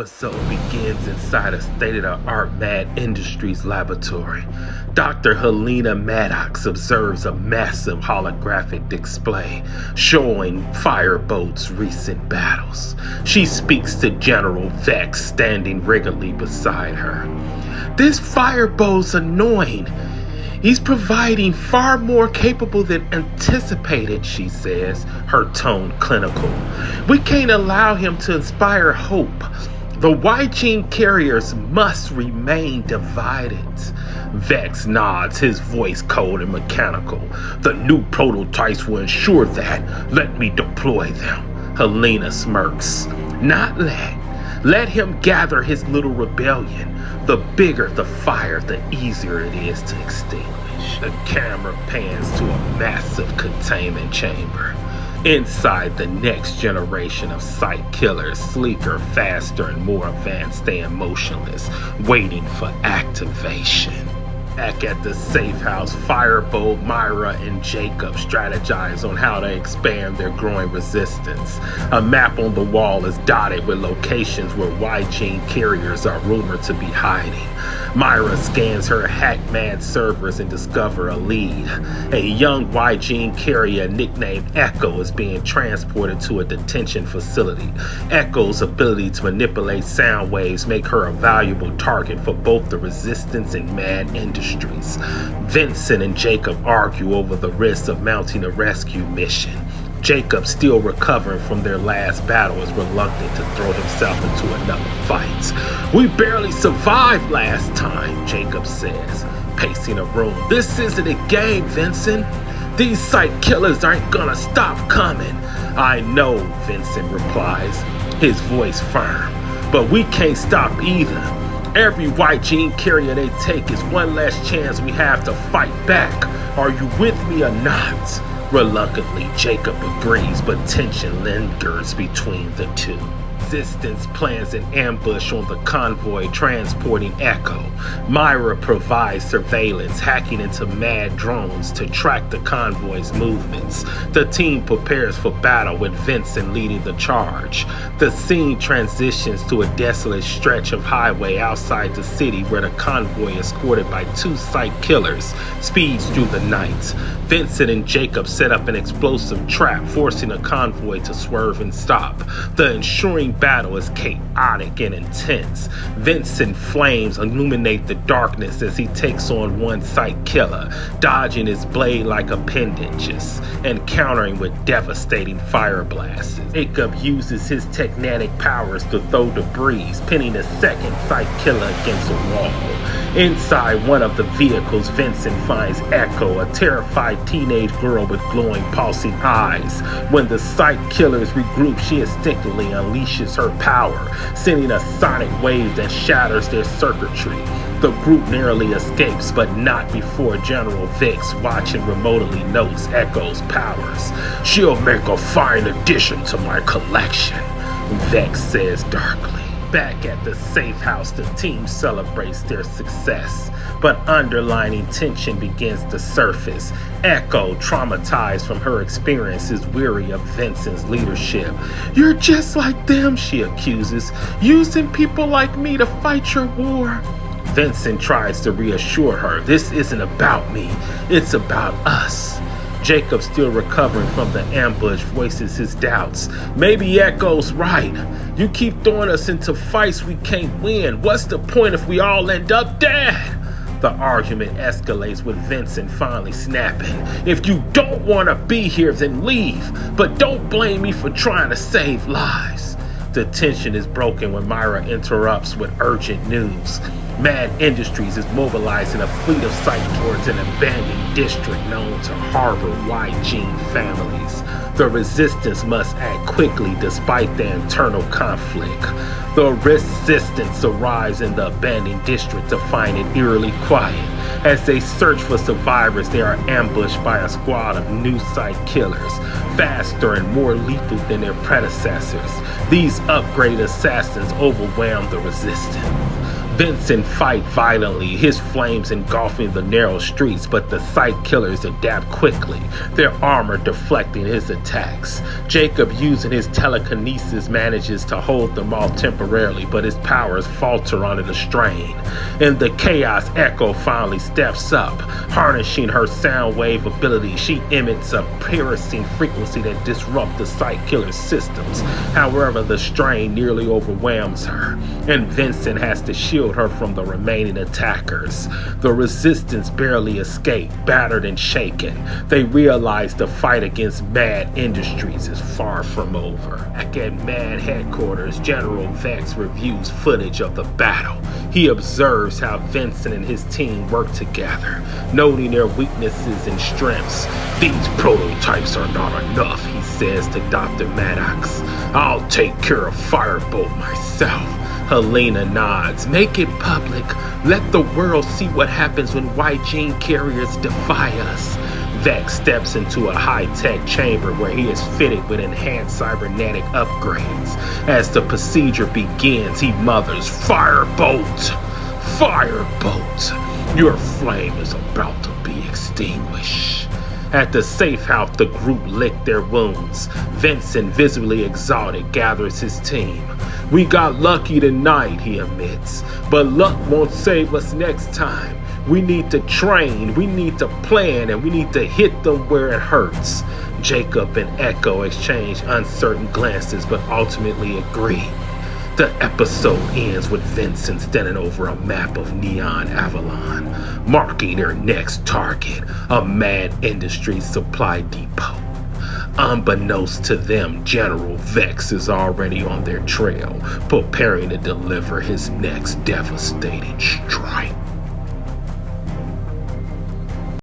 episode begins inside a state-of-the-art Mad Industries laboratory. Dr. Helena Maddox observes a massive holographic display showing Fireboat's recent battles. She speaks to General Vex standing rigidly beside her. "This Fireboat's annoying. He's providing far more capable than anticipated," she says, her tone clinical. "We can't allow him to inspire hope. The Y-Gene carriers must remain divided." Vex nods, his voice cold and mechanical. "The new prototypes will ensure that. Let me deploy them." Helena smirks. "Not let. Let him gather his little rebellion. The bigger the fire, the easier it is to extinguish." The camera pans to a massive containment chamber. Inside, the next generation of Psych killers, sleeker, faster, and more advanced, stand motionless, waiting for activation. Back at the safe house, Firebolt, Myra, and Jacob strategize on how to expand their growing resistance. A map on the wall is dotted with locations where Y-Gene carriers are rumored to be hiding. Myra scans her hack-mad servers and discovers a lead. A young Y-Gene carrier nicknamed Echo is being transported to a detention facility. Echo's ability to manipulate sound waves make her a valuable target for both the Resistance and Mad Industries. Vincent and Jacob argue over the risks of mounting a rescue mission. Jacob, still recovering from their last battle, is reluctant to throw himself into another fight. "We barely survived last time," Jacob says, pacing a room. "This isn't a game, Vincent. These Psych killers aren't gonna stop coming." "I know," Vincent replies, his voice firm, "but we can't stop either. Every Y-Gene carrier they take is one less chance we have to fight back. Are you with me or not?" Reluctantly, Jacob agrees, but tension lingers between the two. Resistance plans an ambush on the convoy transporting Echo. Myra provides surveillance, hacking into Mad drones to track the convoy's movements. The team prepares for battle with Vincent leading the charge. The scene transitions to a desolate stretch of highway outside the city where the convoy, escorted by two Psych killers, speeds through the night. Vincent and Jacob set up an explosive trap, forcing the convoy to swerve and stop. The ensuing battle is chaotic and intense. Vincent flames illuminate the darkness as he takes on one Psych killer, dodging his blade like appendages and countering with devastating fire blasts. Jacob uses his technetic powers to throw debris, pinning a second Psych killer against a wall. Inside one of the vehicles, Vincent finds Echo, a terrified teenage girl with glowing, pulsing eyes. When the Psych killers regroup, she instinctively unleashes her power, sending a sonic wave that shatters their circuitry. The group narrowly escapes, but not before General Vex, watching remotely, notes Echo's powers. "She'll make a fine addition to my collection," Vex says darkly. Back at the safe house, the team celebrates their success, but underlying tension begins to surface. Echo, traumatized from her experience, is weary of Vincent's leadership. "You're just like them," she accuses, "using people like me to fight your war." Vincent tries to reassure her, "This isn't about me, it's about us." Jacob, still recovering from the ambush, voices his doubts. "Maybe Echo's right. You keep throwing us into fights we can't win. What's the point if we all end up dead?" The argument escalates with Vincent finally snapping, "If you don't want to be here, then leave. But don't blame me for trying to save lives." The tension is broken when Myra interrupts with urgent news. Mad Industries is mobilizing a fleet of Psych towards an abandoned district known to harbor Y-Gene families. The Resistance must act quickly despite the internal conflict. The Resistance arrives in the abandoned district to find it eerily quiet. As they search for survivors, they are ambushed by a squad of new Psych killers, faster and more lethal than their predecessors. These upgraded assassins overwhelm the Resistance. Vincent fight violently, his flames engulfing the narrow streets, but the Sight Killers adapt quickly, their armor deflecting his attacks. Jacob, using his telekinesis, manages to hold them off temporarily, but his powers falter under the strain. In the chaos, Echo finally steps up. Harnessing her sound wave ability, she emits a piercing frequency that disrupts the Sight Killer's systems. However, the strain nearly overwhelms her, and Vincent has to shield her from the remaining attackers. The resistance barely escape, battered and shaken. They realize the fight against Mad Industries is far from over. Back at Mad headquarters, General Vex reviews footage of the battle. He observes how Vincent and his team work together, noting their weaknesses and strengths. "These prototypes are not enough," he says to Dr. Maddox. "I'll take care of Firebolt myself." Helena nods. "Make it public. Let the world see what happens when white gene carriers defy us." Vex steps into a high-tech chamber where he is fitted with enhanced cybernetic upgrades. As the procedure begins, he mutters, "Firebolt! Firebolt! Your flame is about to be extinguished." At the safe house, the group lick their wounds. Vincent, visibly exalted, gathers his team. "We got lucky tonight," he admits, "but luck won't save us next time. We need to train, we need to plan, and we need to hit them where it hurts." Jacob and Echo exchange uncertain glances, but ultimately agree. The episode ends with Vincent standing over a map of Neon Avalon, marking their next target, a Mad Industries supply depot. Unbeknownst to them, General Vex is already on their trail, preparing to deliver his next devastating strike.